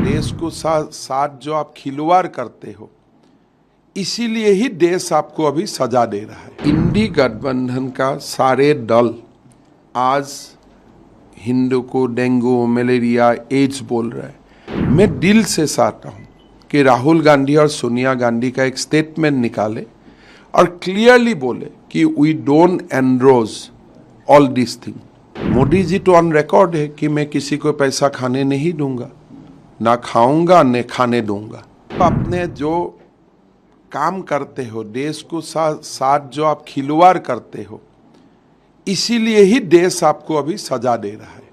देश को साथ जो आप खिलवाड़ करते हो, इसीलिए ही देश आपको अभी सजा दे रहा है। इंडी गठबंधन का सारे दल आज हिंदू को डेंगू, मलेरिया, एड्स बोल रहा है। मैं दिल से चाहता हूँ कि राहुल गांधी और सोनिया गांधी का एक स्टेटमेंट निकाले और क्लियरली बोले कि we don't endorse all this thing. Modi ji तो ऑन रिकॉर्ड है कि मैं किसी को पैसा खाने नहीं दूंगा, ना खाऊंगा न खाने दूंगा। अपने जो काम करते हो, देश को साथ जो आप खिलवाड़ करते हो, इसीलिए ही देश आपको अभी सजा दे रहा है।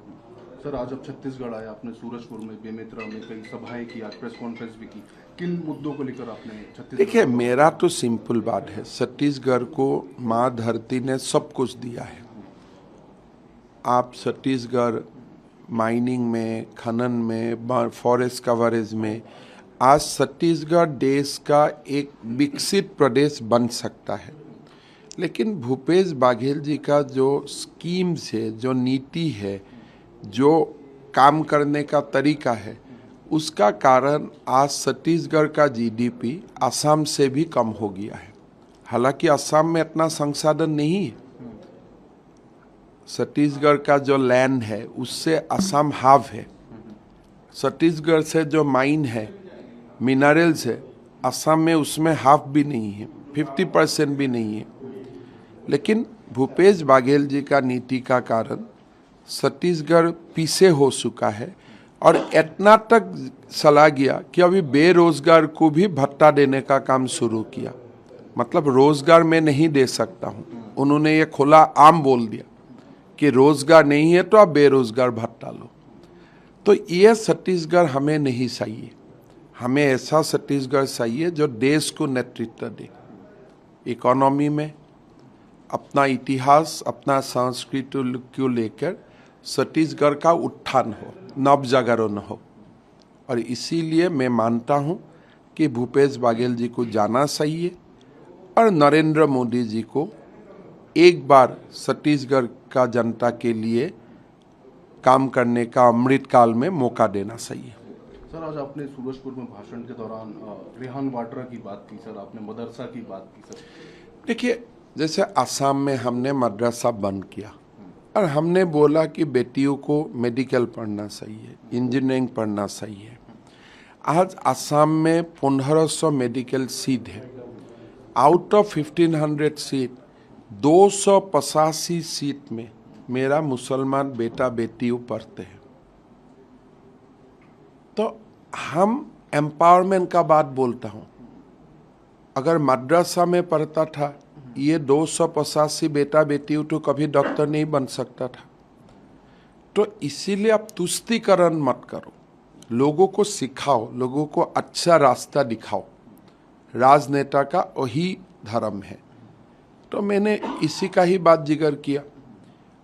सर, आज आप छत्तीसगढ़ आए, आपने सूरजपुर में, बेमेतरा में कई सभाएं की, आज प्रेस कॉन्फ्रेंस भी की। किन मुद्दों को लेकर आपने छत्तीसगढ़? देखिए, मेरा तो सिंपल बात है, छत्तीसगढ़ को माँ धरती ने सब कुछ दिया है। आप छत्तीसगढ़ माइनिंग में, खनन में, फॉरेस्ट कवरेज में, आज छत्तीसगढ़ देश का एक विकसित प्रदेश बन सकता है। लेकिन भूपेश बघेल जी का जो स्कीम्स है, जो नीति है, जो काम करने का तरीका है, उसका कारण आज छत्तीसगढ़ का जीडीपी असम से भी कम हो गया है। हालांकि असम में इतना संसाधन नहीं है। छत्तीसगढ़ का जो लैंड है उससे असम हाफ है। छत्तीसगढ़ से जो माइन है, मिनरल्स है, असम में उसमें हाफ भी नहीं है, 50% भी नहीं है। लेकिन भूपेश बघेल जी का नीति का कारण छत्तीसगढ़ पीछे हो चुका है और इतना तक चला गया कि अभी बेरोजगार को भी भत्ता देने का काम शुरू किया। मतलब रोजगार मैं नहीं दे सकता हूँ, उन्होंने ये खुला आम बोल दिया कि रोजगार नहीं है तो आप बेरोजगार भत्ता लो। तो ये छत्तीसगढ़ हमें नहीं चाहिए। हमें ऐसा छत्तीसगढ़ चाहिए जो देश को नेतृत्व दे, इकोनॉमी में, अपना इतिहास, अपना संस्कृति को लेकर छत्तीसगढ़ का उत्थान हो, नवजागरण हो। और इसीलिए मैं मानता हूँ कि भूपेश बघेल जी को जाना चाहिए और नरेंद्र मोदी जी को एक बार छत्तीसगढ़ का जनता के लिए काम करने का अमृतकाल में मौका देना चाहिए। सर, आज आपने सूरजपुर में भाषण के दौरान रेहान वाड्रा की बात की, सर आपने मदरसा की बात की। सर देखिए, जैसे असम में हमने मदरसा बंद किया और हमने बोला कि बेटियों को मेडिकल पढ़ना चाहिए, इंजीनियरिंग पढ़ना चाहिए। आज असम में 1500 मेडिकल सीट है। आउट ऑफ 1500 सीट, 285 सीट में मेरा मुसलमान बेटा बेटियों पढ़ते हैं। तो हम एम्पावरमेंट का बात बोलता हूँ। अगर मदरसा में पढ़ता था ये 285 बेटा बेटियों तो कभी डॉक्टर नहीं बन सकता था। तो इसीलिए आप तुष्टीकरण मत करो, लोगों को सिखाओ, लोगों को अच्छा रास्ता दिखाओ। राजनेता का वही धर्म है। तो मैंने इसी का ही बात जिक्र किया।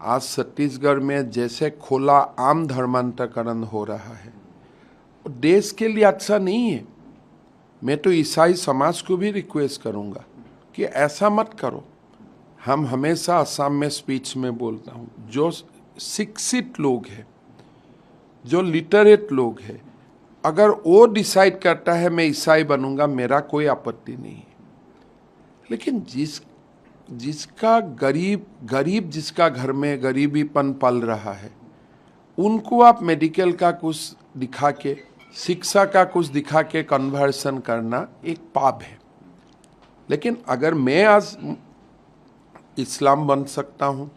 आज छत्तीसगढ़ में जैसे खुला आम धर्मांतरण हो रहा है, देश के लिए अच्छा नहीं है। मैं तो ईसाई समाज को भी रिक्वेस्ट करूंगा कि ऐसा मत करो। हम हमेशा असम में स्पीच में बोलता हूँ, जो शिक्षित लोग हैं, जो लिटरेट लोग हैं, अगर वो डिसाइड करता है मैं ईसाई बनूंगा, मेरा कोई आपत्ति नहीं है। लेकिन जिसका गरीब जिसका घर में गरीबीपन पल रहा है, उनको आप मेडिकल का कुछ दिखा के, शिक्षा का कुछ दिखा के कन्वर्सन करना एक पाप है। लेकिन अगर मैं आज इस्लाम बन सकता हूँ,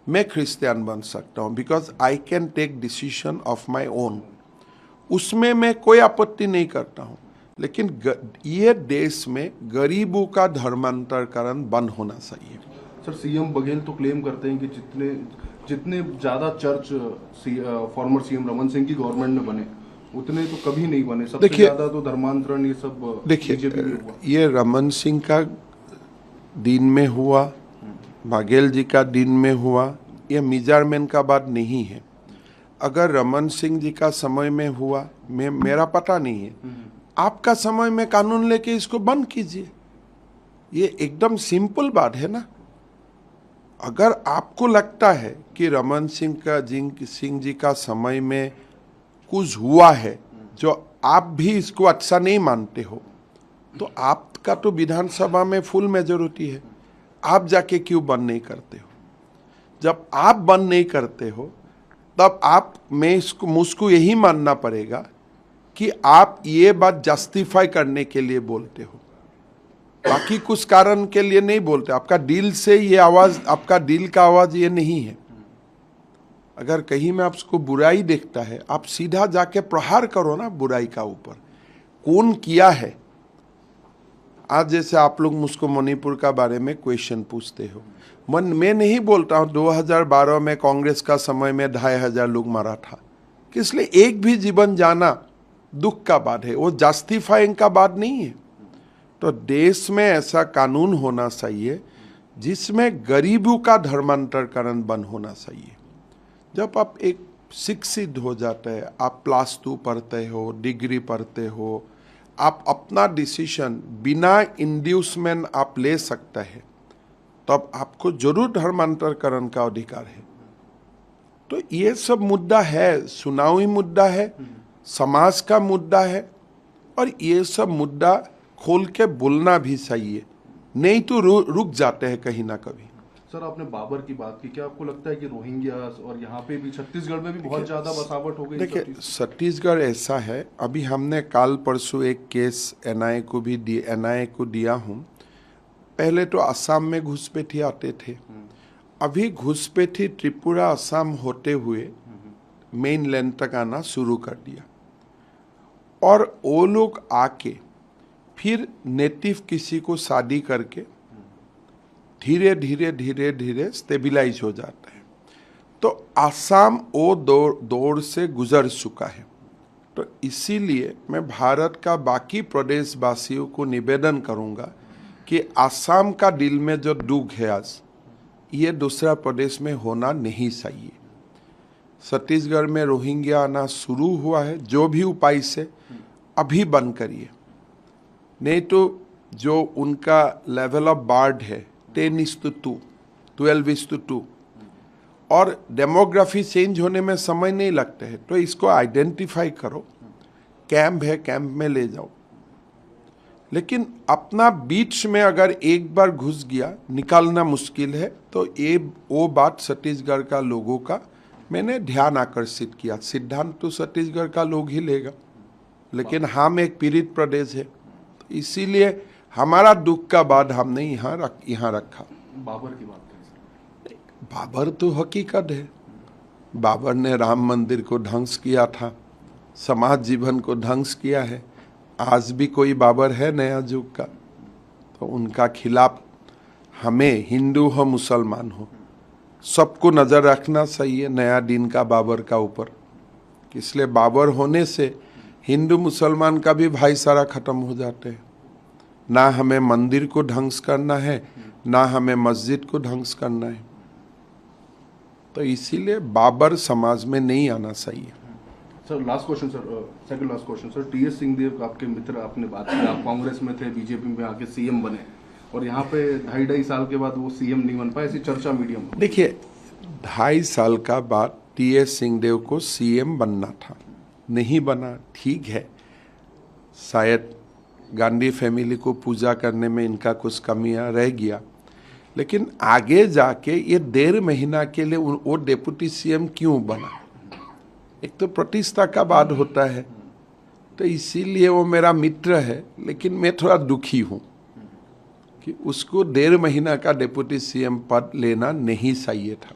मैं क्रिश्चियन बन सकता हूँ, because I can take decision of my own, उसमें मैं कोई आपत्ति नहीं करता हूँ। लेकिन ये देश में गरीबों का धर्मांतरण बंद होना चाहिए। सर, सीएम बघेल तो क्लेम करते हैं कि जितने ज़्यादा church farmer CM Raman Singh की गवर्नमेंट में बने, उतने तो कभी नहीं बने। सबसे ज़्यादा तो धर्मांतरण ये सब देखिए, ये रमन सिंह का दिन में हुआ, बघेल जी का दिन में हुआ, ये मेजरमेंट का बात नहीं है। अगर रमन सिंह जी का समय में हुआ, मेरा पता नहीं है, आपका समय में कानून लेके इसको बंद कीजिए। ये एकदम सिंपल बात है ना। अगर आपको लगता है कि रमन सिंह जी का समय में कुछ हुआ है जो आप भी इसको अच्छा नहीं मानते हो तो आपका तो विधानसभा में फुल मेजोरिटी है, आप जाके क्यों बंद नहीं करते हो? जब आप बंद नहीं करते हो तब मुझको यही मानना पड़ेगा कि आप ये बात जस्टिफाई करने के लिए बोलते हो, बाकी कुछ कारण के लिए नहीं बोलते। आपका दिल से ये आवाज, आपका दिल का आवाज ये नहीं है। अगर कहीं में आपको बुराई देखता है, आप सीधा जाके प्रहार करो ना बुराई का ऊपर। कौन किया है? आज जैसे आप लोग मुझको मणिपुर का बारे में क्वेश्चन पूछते हो, मैं नहीं बोलता हूं 2012 में कांग्रेस का समय में 2500 लोग मारा था, किस लिए एक भी जीवन जाना दुख का बात है, वो जस्टिफाइंग का बात नहीं है। तो देश में ऐसा कानून होना चाहिए जिसमें गरीबों का धर्मांतरकरण बंद होना चाहिए। जब आप एक शिक्षित हो जाते हैं, आप +2 पढ़ते हो, डिग्री पढ़ते हो, आप अपना डिसीजन बिना इंड्यूसमेंट आप ले सकते हैं, तब आपको जरूर धर्मांतरकरण का अधिकार है। तो ये सब मुद्दा है, चुनावी मुद्दा है, समाज का मुद्दा है, और ये सब मुद्दा खोल के बोलना भी चाहिए, नहीं तो रुक जाते हैं कहीं ना कभी। सर, आपने बाबर की बात की, क्या आपको लगता है कि रोहिंग्या और यहाँ पे भी छत्तीसगढ़ में भी बहुत ज्यादा बसावट हो गई? देखिए, छत्तीसगढ़ ऐसा है, अभी हमने काल परसों एक केस एनआईए को दिया हूँ। पहले तो असम में घुसपैठी आते थे, अभी घुसपैठी त्रिपुरा असम होते हुए मेन लैंड तक आना शुरू कर दिया, और वो लोग आके फिर नेटिव किसी को शादी करके धीरे धीरे स्टेबिलाइज हो जाता है। तो आसाम वो दौर से गुजर चुका है। तो इसीलिए मैं भारत का बाकी प्रदेशवासियों को निवेदन करूंगा कि आसाम का दिल में जो दुख है आज, ये दूसरा प्रदेश में होना नहीं चाहिए। छत्तीसगढ़ में रोहिंग्या आना शुरू हुआ है, जो भी उपाय से अभी बंद करिए, नहीं तो जो उनका लेवल ऑफ बर्ड है 10:2, 12:2, और डेमोग्राफी चेंज होने में समय नहीं लगता है, तो इसको आइडेंटिफाई करो, कैंप है कैंप में ले जाओ। लेकिन अपना बीच में अगर एक बार घुस गया, निकालना मुश्किल है। तो ये वो बात छत्तीसगढ़ का लोगों का मैंने ध्यान आकर्षित किया। सिद्धांत तो छत्तीसगढ़ का लोग ही लेगा, लेकिन हम एक पीड़ित प्रदेश है, तो इसीलिए हमारा दुख का बाद हमने यहाँ रखा। बाबर की बात करें, बाबर तो हकीकत है, बाबर ने राम मंदिर को ध्वंस किया था, समाज जीवन को ध्वंस किया है। आज भी कोई बाबर है नया युग का, तो उनका खिलाफ हमें, हिंदू हो मुसलमान हो, सबको नज़र रखना चाहिए नया दिन का बाबर का ऊपर। इसलिए बाबर होने से हिंदू मुसलमान का भी भाईचारा खत्म हो जाते हैं। ना हमें मंदिर को ध्वंस करना है, ना हमें मस्जिद को ध्वंस करना है। तो इसीलिए बाबर समाज में नहीं आना चाहिए। Sir, last question sir, second last question sir, TS Singhdeo आपके मित्र, आपने बात की, आप कांग्रेस में थे, बीजेपी में आके सीएम बने, और यहाँ पे 2.5 साल के बाद वो सीएम नहीं बन पाए, ऐसी चर्चा मीडिया में। देखिए, 2.5 साल का बाद टीएस सिंहदेव को सीएम बनना था, नहीं बना, ठीक है। शायद गांधी फैमिली को पूजा करने में इनका कुछ कमियां रह गया, लेकिन आगे जाके ये 1.5 महीना के लिए वो डेप्यूटी सीएम क्यों बना? एक तो प्रतिष्ठा का बात होता है, तो इसीलिए वो मेरा मित्र है, लेकिन मैं थोड़ा दुखी हूँ कि उसको 1.5 महीना का डेप्यूटी सीएम पद लेना नहीं चाहिए था।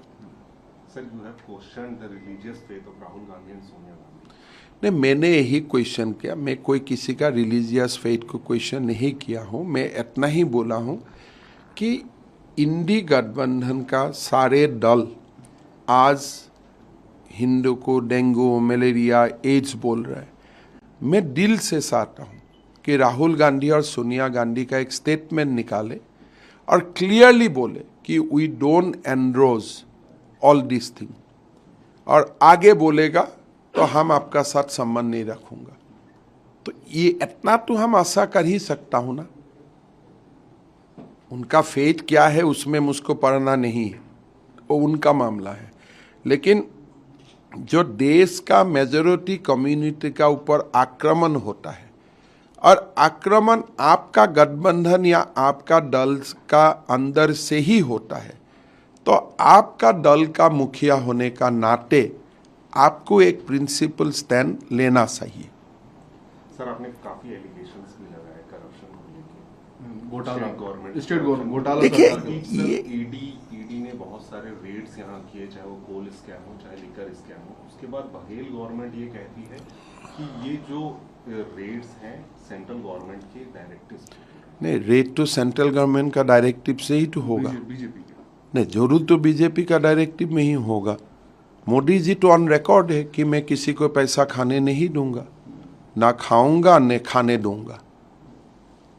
Sir, you have questioned the religious faith of Rahul Gandhi and Sonia Gandhi. नहीं, मैंने यही क्वेश्चन किया, मैं कोई किसी का रिलीजियस फेथ को क्वेश्चन नहीं किया हूँ। मैं इतना ही बोला हूँ कि इंडी गठबंधन का सारे दल आज हिंदू को डेंगू, मलेरिया, एड्स बोल रहा है। मैं दिल से चाहता हूँ कि राहुल गांधी और सोनिया गांधी का एक स्टेटमेंट निकाले और क्लियरली बोले कि we don't endorse all this thing, और आगे बोलेगा तो हम आपका साथ संबंध नहीं रखूंगा। तो ये इतना तो हम आशा कर ही सकता हूं ना। उनका फेथ क्या है उसमें मुझको पढ़ना नहीं है, वो उनका मामला है। लेकिन जो देश का मेजॉरिटी कम्युनिटी का ऊपर आक्रमण होता है, और आक्रमण आपका गठबंधन या आपका दल का अंदर से ही होता है, तो आपका दल का मुखिया होने का नाते आपको एक प्रिंसिपल स्टैंड लेना चाहिए। सर, आपने काफी एलिगेशंस भी लगाए करप्शन को लेके, घोटाला गवर्नमेंट स्टेट गवर्नमेंट घोटाला देखिए, सरकार का। ये ईडी ने बहुत सारे रेड्स यहाँ किए, चाहे वो कोल स्कैम हो चाहे लिकर स्कैम हो। उसके बाद बघेल गवर्नमेंट ये कहती है कि ये जो रेड्स हैं सेंट्रल गवर्नमेंट के डायरेक्टिव्स, नहीं, रेट तो सेंट्रल गवर्नमेंट का डायरेक्टिव से ही तो होगा। बीजेपी के नहीं, जरूर तो बीजेपी का डायरेक्टिव में ही होगा। मोदी जी तो ऑन रिकॉर्ड है कि मैं किसी को पैसा खाने नहीं दूंगा, ना खाऊंगा न खाने दूंगा।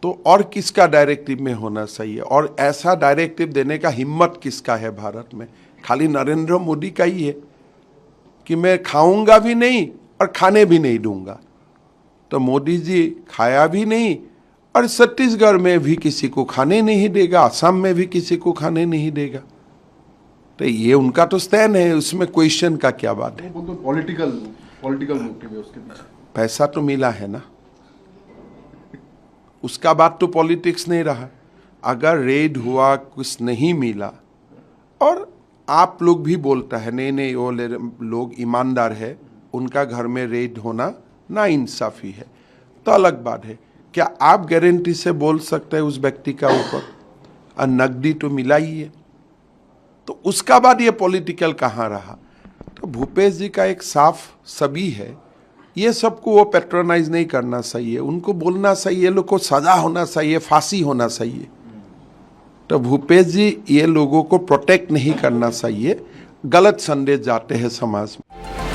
तो और किसका डायरेक्टिव में होना चाहिए? और ऐसा डायरेक्टिव देने का हिम्मत किसका है भारत में? खाली नरेंद्र मोदी का ही है कि मैं खाऊंगा भी नहीं और खाने भी नहीं दूंगा। तो मोदी जी खाया भी नहीं और छत्तीसगढ़ में भी किसी को खाने नहीं देगा, असम में भी किसी को खाने नहीं देगा। तो ये उनका तो स्टैंड है, उसमें क्वेश्चन का क्या बात है? वो तो पॉलिटिकल मोटिव है उसके पीछे। पैसा तो मिला है ना, उसका बात तो पॉलिटिक्स नहीं रहा। अगर रेड हुआ, कुछ नहीं मिला, और आप लोग भी बोलता है नहीं नहीं वो लोग ईमानदार है, उनका घर में रेड होना ना इंसाफी है, तो अलग बात है। क्या आप गारंटी से बोल सकते हैं उस व्यक्ति का ऊपर? और नकदी तो मिला ही है, तो उसका बाद ये पॉलिटिकल कहाँ रहा? तो भूपेश जी का एक साफ सभी है, ये सबको वो पैट्रोनाइज नहीं करना चाहिए, उनको बोलना चाहिए लोग को सजा होना चाहिए, फांसी होना चाहिए। तो भूपेश जी ये लोगों को प्रोटेक्ट नहीं करना चाहिए, गलत संदेश जाते हैं समाज में।